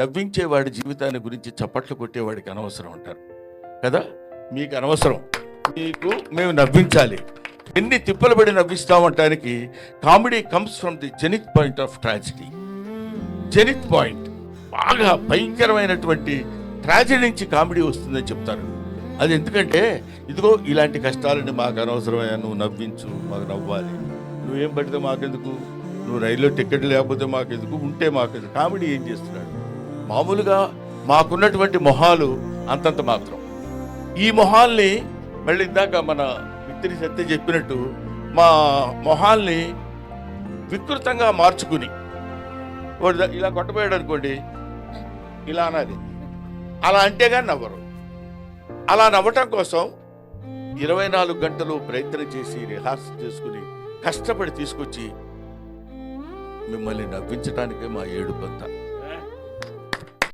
నవ్వించేవాడి జీవితాన్ని గురించి చప్పట్లు కొట్టేవాడికి అనవసరం అంటారు కదా. మీకు అనవసరం, మీకు మేము నవ్వించాలి. ఎన్ని తిప్పలు పడి నవ్విస్తామంటానికి comedy comes from the zenith point of tragedy. Zenith point, బాగా భయంకరమైనటువంటి ట్రాజడీ నుంచి కామెడీ వస్తుందని చెప్తారు. అది ఎందుకంటే ఇదిగో ఇలాంటి కష్టాలని మాకు అనవసరమైన, నువ్వు నవ్వించు, మాకు నవ్వాలి. నువ్వేం పడితే మాకెందుకు, నువ్వు రైల్లో టికెట్ లేకపోతే మాకెందుకు, ఉంటే మాకెందుకు. కామెడీ ఏం చేస్తున్నాడు? మామూలుగా మాకున్నటువంటి మొహాలు అంతంత మాత్రం. ఈ మొహాల్ని మళ్ళీ ఇందాక మన మిత్రి సత్య చెప్పినట్టు మా మొహాల్ని వికృతంగా మార్చుకుని వాడు ఇలా కొట్టబోయాడు అనుకోండి, ఇలా అనాలి, అలా అంటే కానీ నవ్వరు. అలా నవ్వటం కోసం 24 గంటలు ప్రయత్నం చేసి రిహార్సల్ చేసుకుని కష్టపడి తీసుకొచ్చి మిమ్మల్ని నవ్వించడానికే మా ఏడుపంతా.